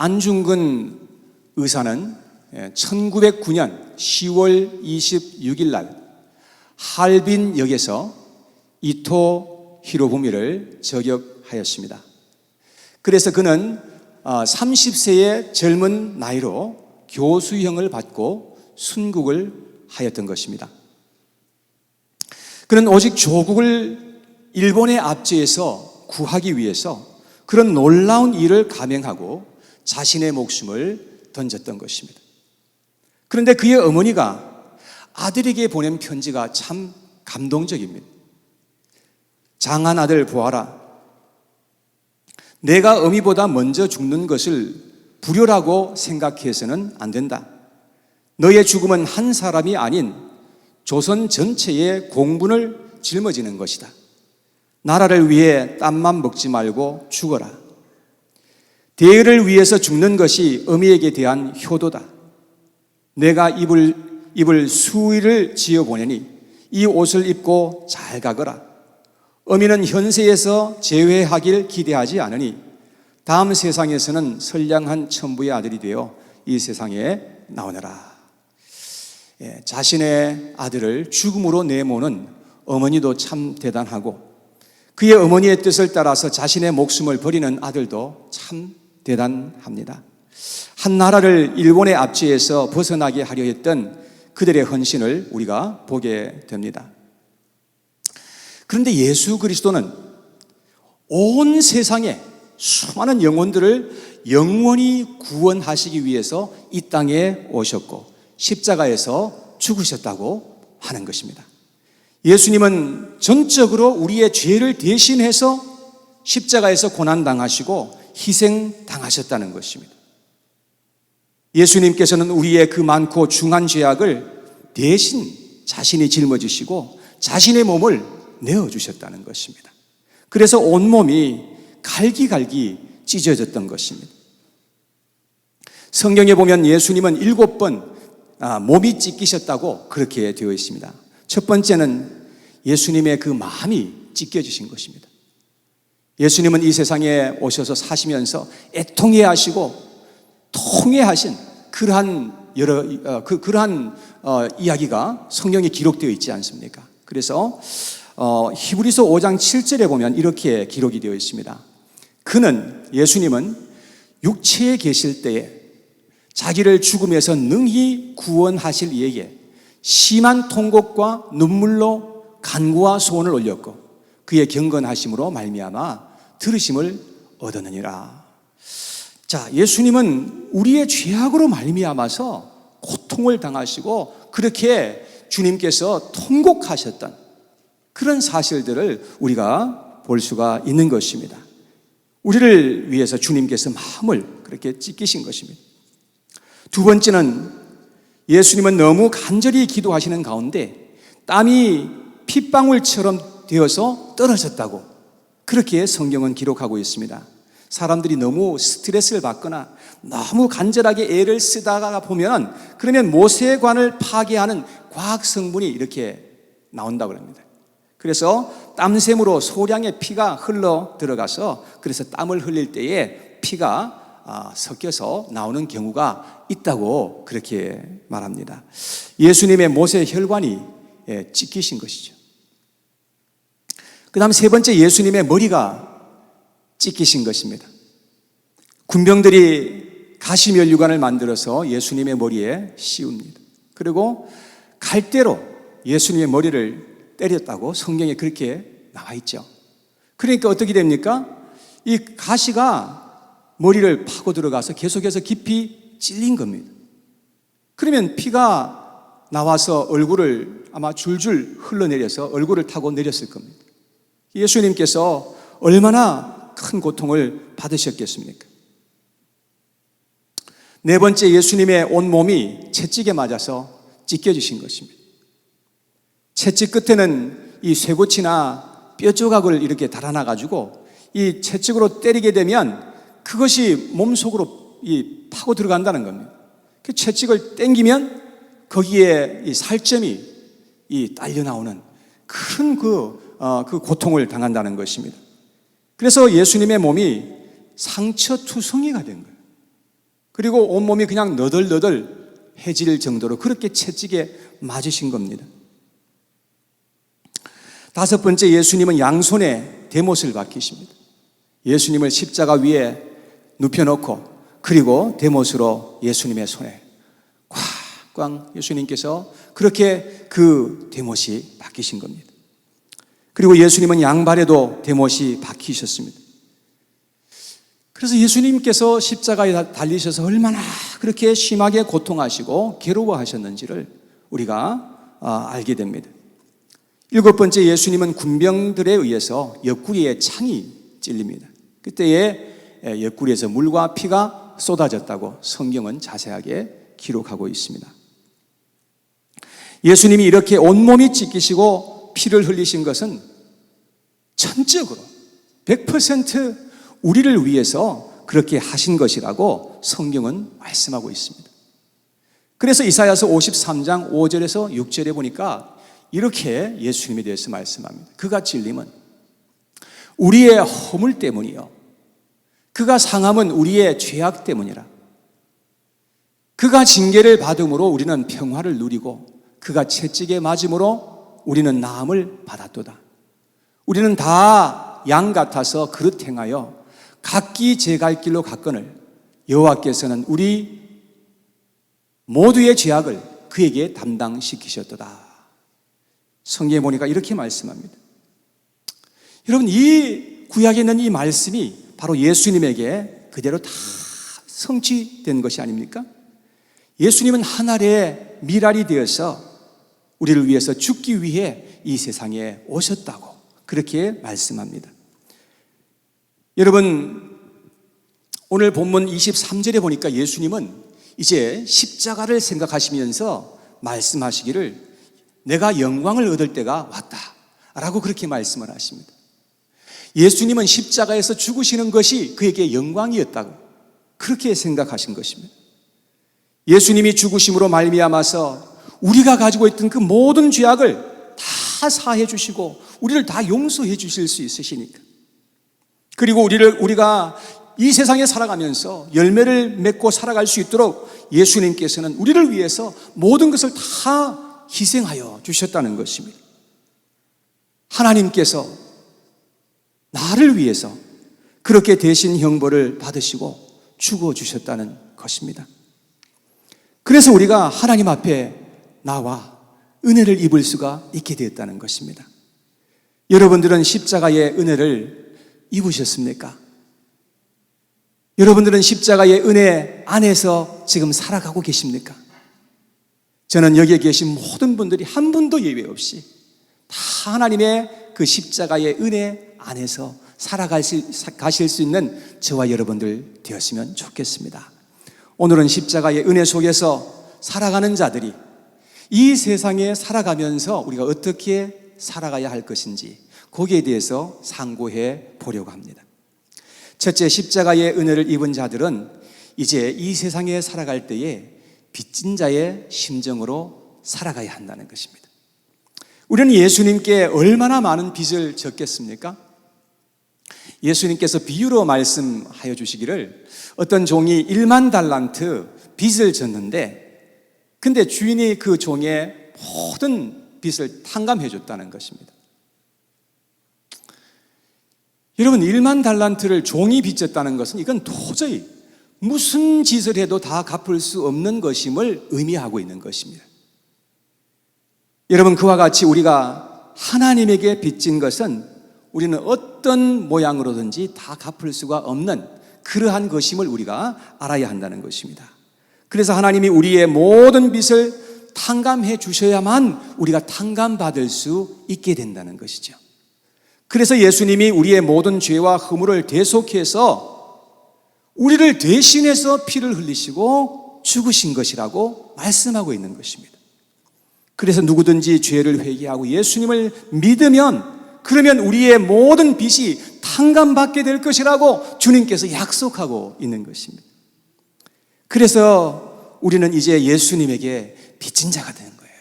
안중근 의사는 1909년 10월 26일 날 할빈역에서 이토 히로부미를 저격하였습니다. 그래서 그는 30세의 젊은 나이로 교수형을 받고 순국을 하였던 것입니다. 그는 오직 조국을 일본의 압제에서 구하기 위해서 그런 놀라운 일을 감행하고 자신의 목숨을 던졌던 것입니다. 그런데 그의 어머니가 아들에게 보낸 편지가 참 감동적입니다. 장한 아들 보아라. 내가 어미보다 먼저 죽는 것을 불효라고 생각해서는 안 된다. 너의 죽음은 한 사람이 아닌 조선 전체의 공분을 짊어지는 것이다. 나라를 위해 땀만 먹지 말고 죽어라. 대의를 위해서 죽는 것이 어미에게 대한 효도다. 내가 입을 수의를 지어보내니 이 옷을 입고 잘 가거라. 어미는 현세에서 재회하길 기대하지 않으니 다음 세상에서는 선량한 천부의 아들이 되어 이 세상에 나오너라. 자신의 아들을 죽음으로 내모는 어머니도 참 대단하고 그의 어머니의 뜻을 따라서 자신의 목숨을 버리는 아들도 참 대단합니다. 한 나라를 일본의 압제에서 벗어나게 하려 했던 그들의 헌신을 우리가 보게 됩니다. 그런데 예수 그리스도는 온 세상에 수많은 영혼들을 영원히 구원하시기 위해서 이 땅에 오셨고 십자가에서 죽으셨다고 하는 것입니다. 예수님은 전적으로 우리의 죄를 대신해서 십자가에서 고난당하시고 희생당하셨다는 것입니다. 예수님께서는 우리의 그 많고 중한 죄악을 대신 자신이 짊어지시고 자신의 몸을 내어주셨다는 것입니다. 그래서 온몸이 갈기갈기 찢어졌던 것입니다. 성경에 보면 예수님은 7번 몸이 찢기셨다고 그렇게 되어 있습니다. 첫 번째는 예수님의 그 마음이 찢겨지신 것입니다. 예수님은 이 세상에 오셔서 사시면서 애통해 하시고 통회하신 그러한 이야기가 성경에 기록되어 있지 않습니까? 그래서 히브리서 5장 7절에 보면 이렇게 기록이 되어 있습니다. 예수님은 육체에 계실 때에 자기를 죽음에서 능히 구원하실 이에게 심한 통곡과 눈물로 간구와 소원을 올렸고 그의 경건하심으로 말미암아 들으심을 얻었느니라. 자, 예수님은 우리의 죄악으로 말미암아서 고통을 당하시고 그렇게 주님께서 통곡하셨던 그런 사실들을 우리가 볼 수가 있는 것입니다. 우리를 위해서 주님께서 마음을 그렇게 찢기신 것입니다. 두 번째는 예수님은 너무 간절히 기도하시는 가운데 땀이 핏방울처럼 되어서 떨어졌다고 그렇게 성경은 기록하고 있습니다. 사람들이 너무 스트레스를 받거나 너무 간절하게 애를 쓰다가 보면 그러면 모세관을 파괴하는 과학 성분이 이렇게 나온다고 합니다. 그래서 땀샘으로 소량의 피가 흘러 들어가서 그래서 땀을 흘릴 때에 피가 섞여서 나오는 경우가 있다고 그렇게 말합니다. 예수님의 모세 혈관이 찢기신 것이죠. 그 다음 세 번째, 예수님의 머리가 찢기신 것입니다. 군병들이 가시면류관을 만들어서 예수님의 머리에 씌웁니다. 그리고 갈대로 예수님의 머리를 때렸다고 성경에 그렇게 나와 있죠. 그러니까 어떻게 됩니까? 이 가시가 머리를 파고 들어가서 계속해서 깊이 찔린 겁니다. 그러면 피가 나와서 얼굴을 아마 줄줄 흘러내려서 얼굴을 타고 내렸을 겁니다. 예수님께서 얼마나 큰 고통을 받으셨겠습니까? 네 번째, 예수님의 온몸이 채찍에 맞아서 찢겨지신 것입니다. 채찍 끝에는 이 쇠고치나 뼈 조각을 이렇게 달아놔가지고 이 채찍으로 때리게 되면 그것이 몸속으로 파고 들어간다는 겁니다. 그 채찍을 땡기면 거기에 이 살점이 딸려 나오는 큰 그 고통을 당한다는 것입니다. 그래서 예수님의 몸이 상처투성이가 된 거예요. 그리고 온몸이 그냥 너덜너덜해질 정도로 그렇게 채찍에 맞으신 겁니다. 다섯 번째, 예수님은 양손에 대못을 박히십니다. 예수님을 십자가 위에 눕혀놓고 그리고 대못으로 예수님의 손에 꽉꽉 예수님께서 그렇게 그 대못이 박히신 겁니다. 그리고 예수님은 양발에도 대못이 박히셨습니다. 그래서 예수님께서 십자가에 달리셔서 얼마나 그렇게 심하게 고통하시고 괴로워하셨는지를 우리가 알게 됩니다. 일곱 번째, 예수님은 군병들에 의해서 옆구리에 창이 찔립니다. 그때에 옆구리에서 물과 피가 쏟아졌다고 성경은 자세하게 기록하고 있습니다. 예수님이 이렇게 온몸이 찢기시고 피를 흘리신 것은 전적으로 100% 우리를 위해서 그렇게 하신 것이라고 성경은 말씀하고 있습니다. 그래서 이사야서 53장 5절에서 6절에 보니까 이렇게 예수님에 대해서 말씀합니다. 그가 찔림은 우리의 허물 때문이요, 그가 상함은 우리의 죄악 때문이라. 그가 징계를 받음으로 우리는 평화를 누리고 그가 채찍에 맞음으로 우리는 나음을 받았도다. 우리는 다 양 같아서 그릇 행하여 각기 제 갈 길로 갔거늘 여호와께서는 우리 모두의 죄악을 그에게 담당시키셨도다. 성경에 보니까 이렇게 말씀합니다. 여러분, 이 구약에 있는 이 말씀이 바로 예수님에게 그대로 다 성취된 것이 아닙니까? 예수님은 하늘의 미랄이 되어서 우리를 위해서 죽기 위해 이 세상에 오셨다고 그렇게 말씀합니다. 여러분, 오늘 본문 23절에 보니까 예수님은 이제 십자가를 생각하시면서 말씀하시기를 내가 영광을 얻을 때가 왔다 라고 그렇게 말씀을 하십니다. 예수님은 십자가에서 죽으시는 것이 그에게 영광이었다고 그렇게 생각하신 것입니다. 예수님이 죽으심으로 말미암아서 우리가 가지고 있던 그 모든 죄악을 다 사해 주시고 우리를 다 용서해 주실 수 있으시니까, 그리고 우리가 이 세상에 살아가면서 열매를 맺고 살아갈 수 있도록 예수님께서는 우리를 위해서 모든 것을 다 희생하여 주셨다는 것입니다. 하나님께서 나를 위해서 그렇게 대신 형벌을 받으시고 죽어주셨다는 것입니다. 그래서 우리가 하나님 앞에 나와 은혜를 입을 수가 있게 되었다는 것입니다. 여러분들은 십자가의 은혜를 입으셨습니까? 여러분들은 십자가의 은혜 안에서 지금 살아가고 계십니까? 저는 여기에 계신 모든 분들이 한 분도 예외 없이 다 하나님의 그 십자가의 은혜 안에서 살아가실 수 있는 저와 여러분들 되었으면 좋겠습니다. 오늘은 십자가의 은혜 속에서 살아가는 자들이 이 세상에 살아가면서 우리가 어떻게 살아가야 할 것인지 거기에 대해서 상고해 보려고 합니다. 첫째, 십자가의 은혜를 입은 자들은 이제 이 세상에 살아갈 때에 빚진 자의 심정으로 살아가야 한다는 것입니다. 우리는 예수님께 얼마나 많은 빚을 졌겠습니까? 예수님께서 비유로 말씀하여 주시기를 어떤 종이 1만 달란트 빚을 졌는데 근데 주인이 그 종의 모든 빚을 탕감해 줬다는 것입니다. 여러분, 1만 달란트를 종이 빚졌다는 것은 이건 도저히 무슨 짓을 해도 다 갚을 수 없는 것임을 의미하고 있는 것입니다. 여러분, 그와 같이 우리가 하나님에게 빚진 것은 우리는 어떤 모양으로든지 다 갚을 수가 없는 그러한 것임을 우리가 알아야 한다는 것입니다. 그래서 하나님이 우리의 모든 빚을 탕감해 주셔야만 우리가 탕감받을 수 있게 된다는 것이죠. 그래서 예수님이 우리의 모든 죄와 허물을 대속해서 우리를 대신해서 피를 흘리시고 죽으신 것이라고 말씀하고 있는 것입니다. 그래서 누구든지 죄를 회개하고 예수님을 믿으면 그러면 우리의 모든 빚이 탕감받게 될 것이라고 주님께서 약속하고 있는 것입니다. 그래서 우리는 이제 예수님에게 빚진 자가 되는 거예요.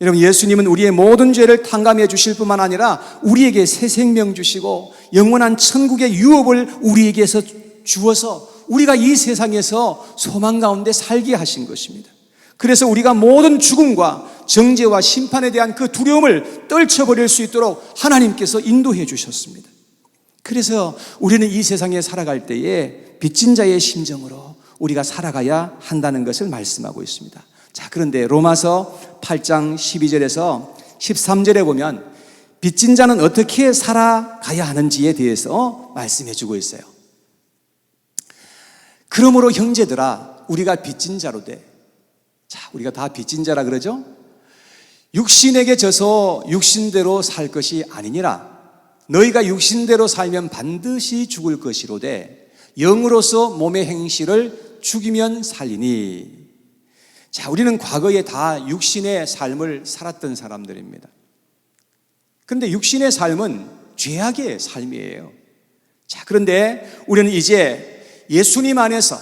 여러분, 예수님은 우리의 모든 죄를 탕감해 주실 뿐만 아니라 우리에게 새 생명 주시고 영원한 천국의 유업을 우리에게서 주어서 우리가 이 세상에서 소망 가운데 살게 하신 것입니다. 그래서 우리가 모든 죽음과 정죄와 심판에 대한 그 두려움을 떨쳐버릴 수 있도록 하나님께서 인도해 주셨습니다. 그래서 우리는 이 세상에 살아갈 때에 빚진 자의 심정으로 우리가 살아가야 한다는 것을 말씀하고 있습니다. 자, 그런데 로마서 8장 12절에서 13절에 보면 빚진 자는 어떻게 살아가야 하는지에 대해서 말씀해 주고 있어요. 그러므로 형제들아, 우리가 빚진 자로 돼. 자, 우리가 다 빚진 자라 그러죠? 육신에게 져서 육신대로 살 것이 아니니라. 너희가 육신대로 살면 반드시 죽을 것이로되 영으로서 몸의 행실을 죽이면 살리니. 자, 우리는 과거에 다 육신의 삶을 살았던 사람들입니다. 그런데 육신의 삶은 죄악의 삶이에요. 자, 그런데 우리는 이제 예수님 안에서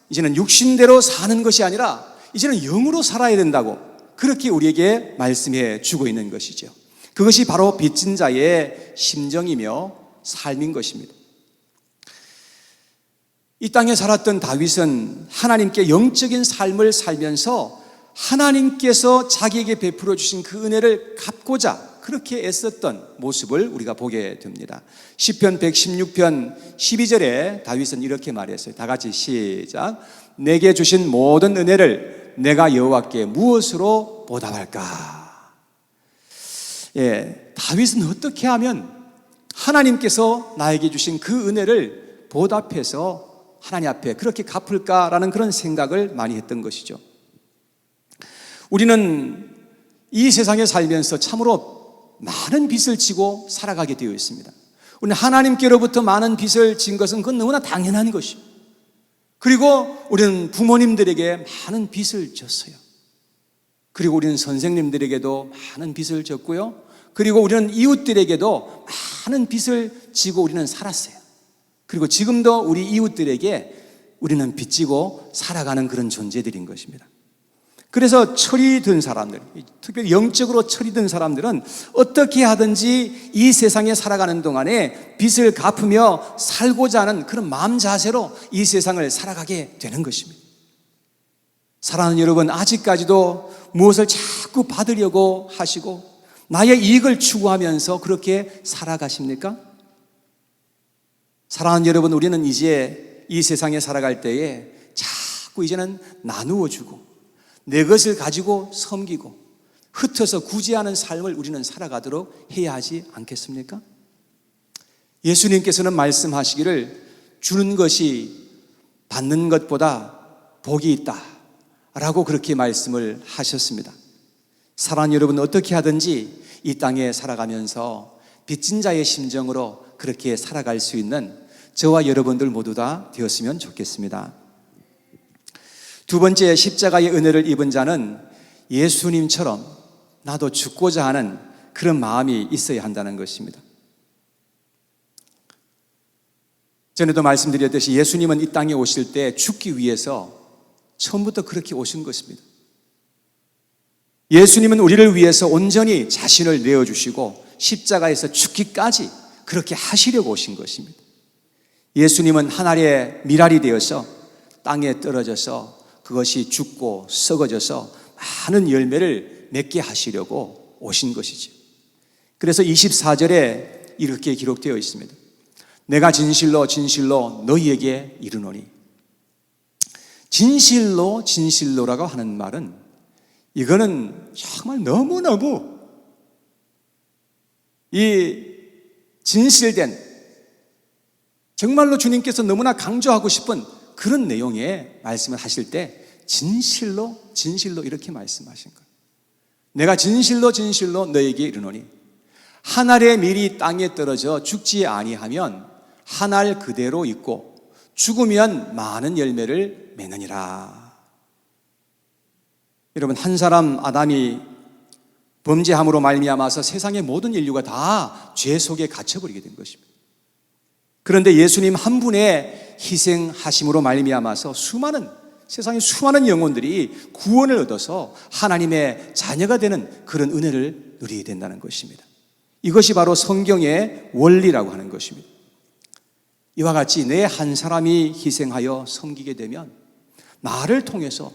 이제는 육신대로 사는 것이 아니라 이제는 영으로 살아야 된다고 그렇게 우리에게 말씀해 주고 있는 것이죠. 그것이 바로 빚진 자의 심정이며 삶인 것입니다. 이 땅에 살았던 다윗은 하나님께 영적인 삶을 살면서 하나님께서 자기에게 베풀어 주신 그 은혜를 갚고자 그렇게 애썼던 모습을 우리가 보게 됩니다. 시편 116편 12절에 다윗은 이렇게 말했어요. 다 같이 시작. 내게 주신 모든 은혜를 내가 여호와께 무엇으로 보답할까? 다윗은 어떻게 하면 하나님께서 나에게 주신 그 은혜를 보답해서 하나님 앞에 그렇게 갚을까라는 그런 생각을 많이 했던 것이죠. 우리는 이 세상에 살면서 참으로 많은 빚을 지고 살아가게 되어 있습니다. 우리는 하나님께로부터 많은 빚을 진 것은 그건 너무나 당연한 것이죠. 그리고 우리는 부모님들에게 많은 빚을 졌어요. 그리고 우리는 선생님들에게도 많은 빚을 졌고요. 그리고 우리는 이웃들에게도 많은 빚을 지고 우리는 살았어요. 그리고 지금도 우리 이웃들에게 우리는 빚지고 살아가는 그런 존재들인 것입니다. 그래서 철이 든 사람들, 특별히 영적으로 철이 든 사람들은 어떻게 하든지 이 세상에 살아가는 동안에 빚을 갚으며 살고자 하는 그런 마음 자세로 이 세상을 살아가게 되는 것입니다. 사랑하는 여러분, 아직까지도 무엇을 자꾸 받으려고 하시고 나의 이익을 추구하면서 그렇게 살아가십니까? 사랑하는 여러분, 우리는 이제 이 세상에 살아갈 때에 자꾸 이제는 나누어 주고 내 것을 가지고 섬기고 흩어서 구제하는 삶을 우리는 살아가도록 해야 하지 않겠습니까? 예수님께서는 말씀하시기를 주는 것이 받는 것보다 복이 있다 라고 그렇게 말씀을 하셨습니다. 사랑하는 여러분, 어떻게 하든지 이 땅에 살아가면서 빚진 자의 심정으로 그렇게 살아갈 수 있는 저와 여러분들 모두 다 되었으면 좋겠습니다. 두 번째, 십자가의 은혜를 입은 자는 예수님처럼 나도 죽고자 하는 그런 마음이 있어야 한다는 것입니다. 전에도 말씀드렸듯이 예수님은 이 땅에 오실 때 죽기 위해서 처음부터 그렇게 오신 것입니다. 예수님은 우리를 위해서 온전히 자신을 내어주시고 십자가에서 죽기까지 그렇게 하시려고 오신 것입니다. 예수님은 하늘의 밀알이 되어서 땅에 떨어져서 그것이 죽고 썩어져서 많은 열매를 맺게 하시려고 오신 것이죠. 그래서 24절에 이렇게 기록되어 있습니다. 내가 진실로 진실로 너희에게 이르노니. 진실로 진실로라고 하는 말은 이거는 정말 너무너무 이 진실된, 정말로 주님께서 너무나 강조하고 싶은 그런 내용의 말씀을 하실 때 진실로 진실로 이렇게 말씀하신 거예요. 내가 진실로 진실로 너에게 이르노니 한 알의 밀이 땅에 떨어져 죽지 아니하면 한 알 그대로 있고 죽으면 많은 열매를 맺느니라. 여러분, 한 사람 아담이 범죄함으로 말미암아서 세상의 모든 인류가 다 죄 속에 갇혀버리게 된 것입니다. 그런데 예수님 한 분의 희생하심으로 말미암아서 세상의 수많은 영혼들이 구원을 얻어서 하나님의 자녀가 되는 그런 은혜를 누리게 된다는 것입니다. 이것이 바로 성경의 원리라고 하는 것입니다. 이와 같이 내 한 사람이 희생하여 섬기게 되면 나를 통해서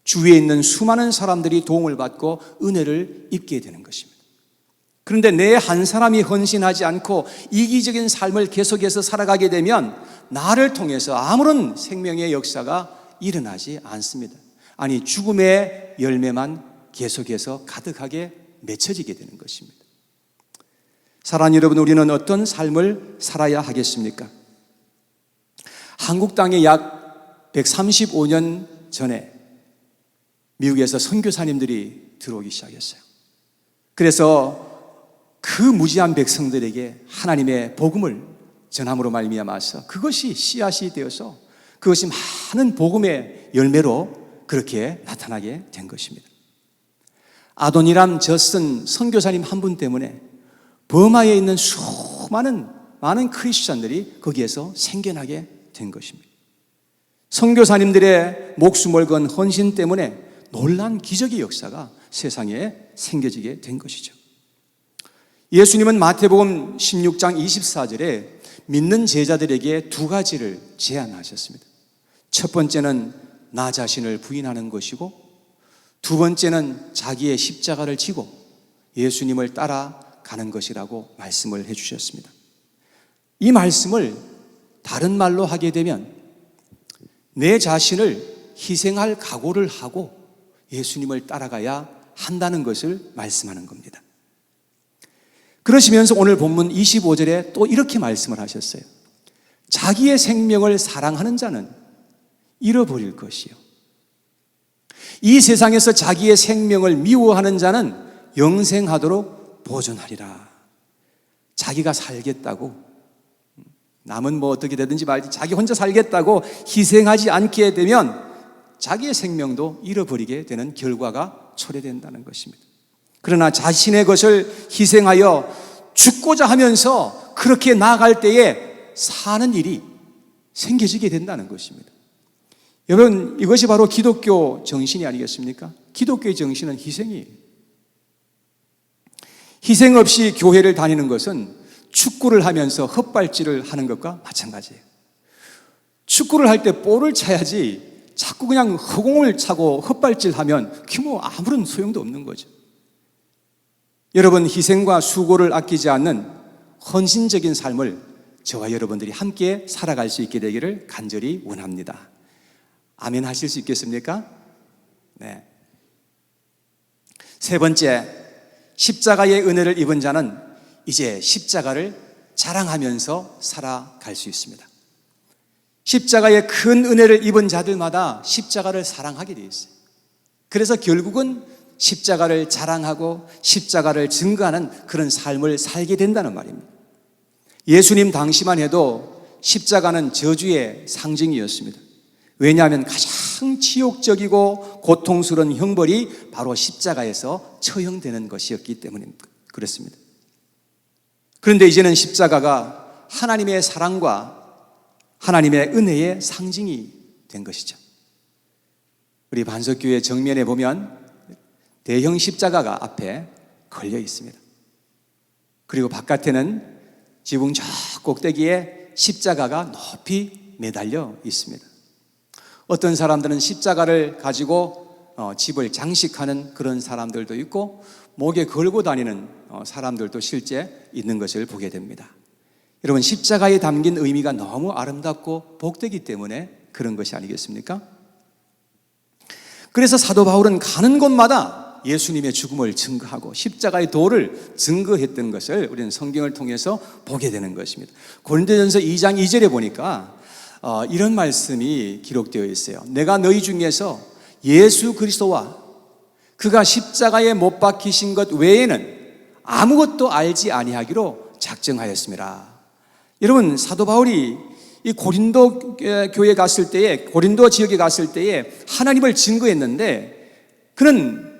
주위에 있는 수많은 사람들이 도움을 받고 은혜를 입게 되는 것입니다. 그런데 내 한 사람이 헌신하지 않고 이기적인 삶을 계속해서 살아가게 되면 나를 통해서 아무런 생명의 역사가 일어나지 않습니다. 아니, 죽음의 열매만 계속해서 가득하게 맺혀지게 되는 것입니다. 사랑하는 여러분, 우리는 어떤 삶을 살아야 하겠습니까? 한국 땅에 약 135년 전에 미국에서 선교사님들이 들어오기 시작했어요. 그래서 그 무지한 백성들에게 하나님의 복음을 전함으로 말미암아서 그것이 씨앗이 되어서 그것이 많은 복음의 열매로 그렇게 나타나게 된 것입니다. 아도니람 저슨 선교사님 한 분 때문에 버마에 있는 많은 크리스찬들이 거기에서 생겨나게 된 것입니다. 선교사님들의 목숨을 건 헌신 때문에 놀라운 기적의 역사가 세상에 생겨지게 된 것이죠. 예수님은 마태복음 16장 24절에 믿는 제자들에게 두 가지를 제안하셨습니다. 첫 번째는 나 자신을 부인하는 것이고, 두 번째는 자기의 십자가를 지고 예수님을 따라가는 것이라고 말씀을 해주셨습니다. 이 말씀을 다른 말로 하게 되면 내 자신을 희생할 각오를 하고 예수님을 따라가야 한다는 것을 말씀하는 겁니다. 그러시면서 오늘 본문 25절에 또 이렇게 말씀을 하셨어요. 자기의 생명을 사랑하는 자는 잃어버릴 것이요, 이 세상에서 자기의 생명을 미워하는 자는 영생하도록 보존하리라. 자기가 살겠다고, 남은 뭐 어떻게 되든지 말지 자기 혼자 살겠다고 희생하지 않게 되면 자기의 생명도 잃어버리게 되는 결과가 초래된다는 것입니다. 그러나 자신의 것을 희생하여 죽고자 하면서 그렇게 나아갈 때에 사는 일이 생겨지게 된다는 것입니다. 여러분, 이것이 바로 기독교 정신이 아니겠습니까? 기독교의 정신은 희생이에요. 희생 없이 교회를 다니는 것은 축구를 하면서 헛발질을 하는 것과 마찬가지예요. 축구를 할 때 볼을 차야지 자꾸 그냥 허공을 차고 헛발질하면 뭐 아무런 소용도 없는 거죠. 여러분, 희생과 수고를 아끼지 않는 헌신적인 삶을 저와 여러분들이 함께 살아갈 수 있게 되기를 간절히 원합니다. 아멘 하실 수 있겠습니까? 네. 세 번째, 십자가의 은혜를 입은 자는 이제 십자가를 자랑하면서 살아갈 수 있습니다. 십자가의 큰 은혜를 입은 자들마다 십자가를 사랑하게 되어 있어요. 그래서 결국은 십자가를 자랑하고 십자가를 증거하는 그런 삶을 살게 된다는 말입니다. 예수님 당시만 해도 십자가는 저주의 상징이었습니다. 왜냐하면 가장 치욕적이고 고통스러운 형벌이 바로 십자가에서 처형되는 것이었기 때문에 그렇습니다. 그런데 이제는 십자가가 하나님의 사랑과 하나님의 은혜의 상징이 된 것이죠. 우리 반석교회 정면에 보면 대형 십자가가 앞에 걸려 있습니다. 그리고 바깥에는 지붕 저 꼭대기에 십자가가 높이 매달려 있습니다. 어떤 사람들은 십자가를 가지고 집을 장식하는 그런 사람들도 있고 목에 걸고 다니는 사람들도 실제 있는 것을 보게 됩니다. 여러분, 십자가에 담긴 의미가 너무 아름답고 복되기 때문에 그런 것이 아니겠습니까? 그래서 사도 바울은 가는 곳마다 예수님의 죽음을 증거하고 십자가의 도를 증거했던 것을 우리는 성경을 통해서 보게 되는 것입니다. 고린도전서 2장 2절에 보니까 이런 말씀이 기록되어 있어요. 내가 너희 중에서 예수 그리스도와 그가 십자가에 못 박히신 것 외에는 아무것도 알지 아니하기로 작정하였습니다. 여러분, 사도 바울이 이 고린도 교회에 갔을 때에, 고린도 지역에 갔을 때에 하나님을 증거했는데 그는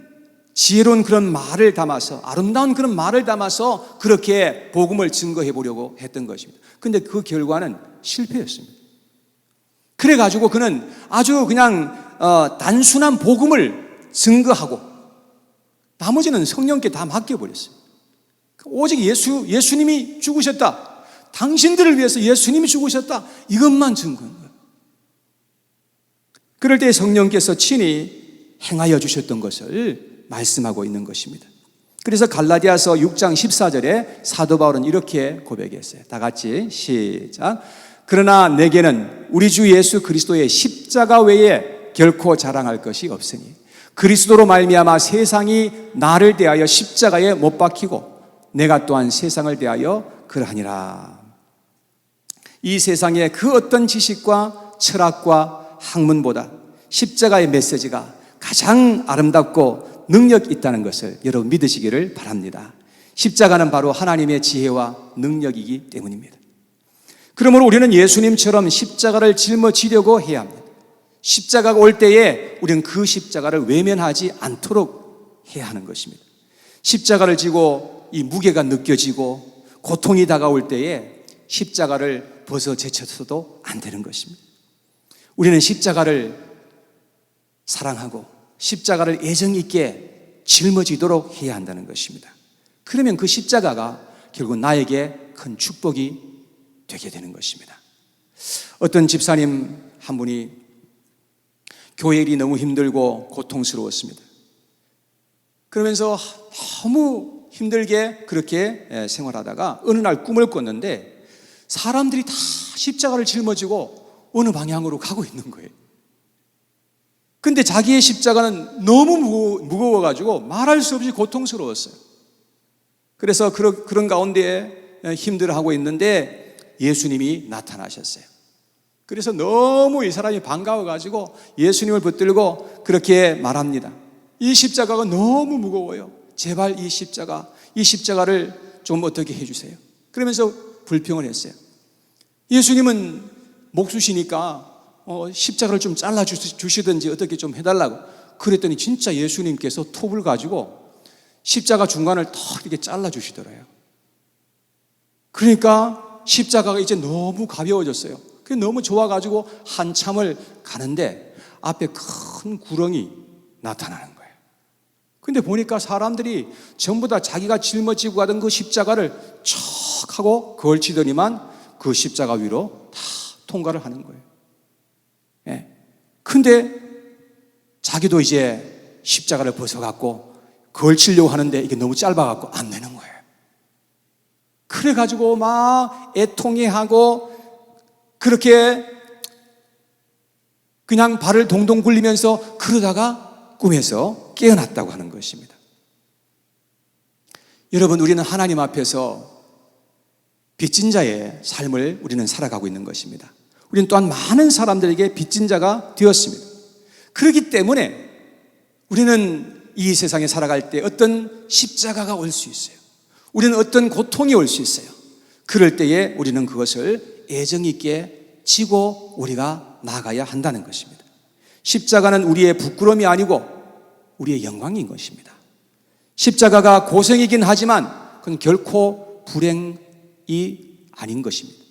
지혜로운 그런 말을 담아서, 아름다운 그런 말을 담아서 그렇게 복음을 증거해 보려고 했던 것입니다. 근데 그 결과는 실패였습니다. 그래가지고 그는 아주 그냥 단순한 복음을 증거하고 나머지는 성령께 다 맡겨버렸어요. 오직 예수님이 죽으셨다, 당신들을 위해서 예수님이 죽으셨다. 이것만 증거한 거예요. 그럴 때 성령께서 친히 행하여 주셨던 것을 말씀하고 있는 것입니다. 그래서 갈라디아서 6장 14절에 사도 바울은 이렇게 고백했어요. 다 같이 시작. 그러나 내게는 우리 주 예수 그리스도의 십자가 외에 결코 자랑할 것이 없으니 그리스도로 말미암아 세상이 나를 대하여 십자가에 못 박히고 내가 또한 세상을 대하여 그러하니라. 이 세상의 그 어떤 지식과 철학과 학문보다 십자가의 메시지가 가장 아름답고 능력 있다는 것을 여러분 믿으시기를 바랍니다. 십자가는 바로 하나님의 지혜와 능력이기 때문입니다. 그러므로 우리는 예수님처럼 십자가를 짊어지려고 해야 합니다. 십자가가 올 때에 우리는 그 십자가를 외면하지 않도록 해야 하는 것입니다. 십자가를 지고 이 무게가 느껴지고 고통이 다가올 때에 십자가를 벗어 제쳐서도 안 되는 것입니다. 우리는 십자가를 사랑하고 십자가를 애정 있게 짊어지도록 해야 한다는 것입니다. 그러면 그 십자가가 결국 나에게 큰 축복이 되게 되는 것입니다. 어떤 집사님 한 분이 교회 일이 너무 힘들고 고통스러웠습니다. 그러면서 너무 힘들게 그렇게 생활하다가 어느 날 꿈을 꿨는데 사람들이 다 십자가를 짊어지고 어느 방향으로 가고 있는 거예요. 근데 자기의 십자가는 너무 무거워가지고 말할 수 없이 고통스러웠어요. 그래서 그런 가운데 힘들어하고 있는데 예수님이 나타나셨어요. 그래서 너무 이 사람이 반가워가지고 예수님을 붙들고 그렇게 말합니다. 이 십자가가 너무 무거워요. 제발 이 십자가를 좀 어떻게 해주세요. 그러면서 불평을 했어요. 예수님은 목수시니까 십자가를 좀 잘라주시든지 어떻게 좀 해달라고. 그랬더니 진짜 예수님께서 톱을 가지고 십자가 중간을 턱 이렇게 잘라주시더래요. 그러니까 십자가가 이제 너무 가벼워졌어요. 그게 너무 좋아가지고 한참을 가는데 앞에 큰 구렁이 나타나는 거예요. 근데 보니까 사람들이 전부 다 자기가 짊어지고 가던 그 십자가를 척 하고 걸치더니만 그 십자가 위로 다 통과를 하는 거예요. 예. 근데 자기도 이제 십자가를 벗어갖고 걸치려고 하는데 이게 너무 짧아갖고 안 되는 거예요. 그래가지고 막 애통해하고 그렇게 그냥 발을 동동 굴리면서 그러다가 꿈에서 깨어났다고 하는 것입니다. 여러분, 우리는 하나님 앞에서 빚진 자의 삶을 우리는 살아가고 있는 것입니다. 우리는 또한 많은 사람들에게 빚진 자가 되었습니다. 그렇기 때문에 우리는 이 세상에 살아갈 때 어떤 십자가가 올 수 있어요. 우리는 어떤 고통이 올 수 있어요. 그럴 때에 우리는 그것을 애정 있게 지고 우리가 나가야 한다는 것입니다. 십자가는 우리의 부끄러움이 아니고 우리의 영광인 것입니다. 십자가가 고생이긴 하지만 그건 결코 불행이 아닌 것입니다.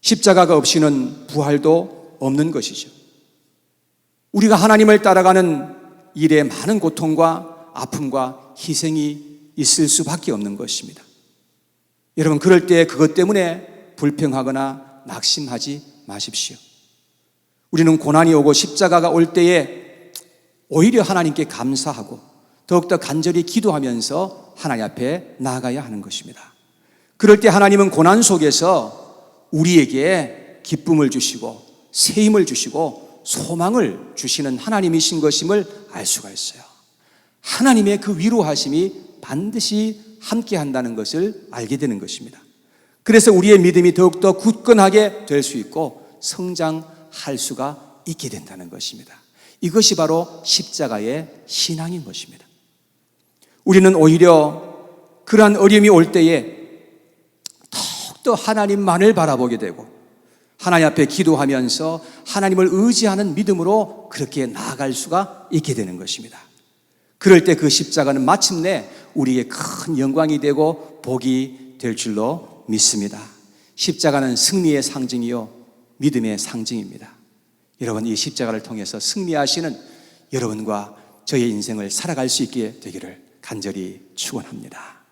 십자가가 없이는 부활도 없는 것이죠. 우리가 하나님을 따라가는 일에 많은 고통과 아픔과 희생이 있을 수밖에 없는 것입니다. 여러분, 그럴 때 그것 때문에 불평하거나 낙심하지 마십시오. 우리는 고난이 오고 십자가가 올 때에 오히려 하나님께 감사하고 더욱더 간절히 기도하면서 하나님 앞에 나아가야 하는 것입니다. 그럴 때 하나님은 고난 속에서 우리에게 기쁨을 주시고 새 힘을 주시고 소망을 주시는 하나님이신 것임을 알 수가 있어요. 하나님의 그 위로하심이 반드시 함께 한다는 것을 알게 되는 것입니다. 그래서 우리의 믿음이 더욱더 굳건하게 될 수 있고 성장할 수가 있게 된다는 것입니다. 이것이 바로 십자가의 신앙인 것입니다. 우리는 오히려 그러한 어려움이 올 때에 더욱더 하나님만을 바라보게 되고 하나님 앞에 기도하면서 하나님을 의지하는 믿음으로 그렇게 나아갈 수가 있게 되는 것입니다. 그럴 때 그 십자가는 마침내 우리에게 큰 영광이 되고 복이 될 줄로 믿습니다. 십자가는 승리의 상징이요 믿음의 상징입니다. 여러분, 이 십자가를 통해서 승리하시는 여러분과 저의 인생을 살아갈 수 있게 되기를 간절히 축원합니다.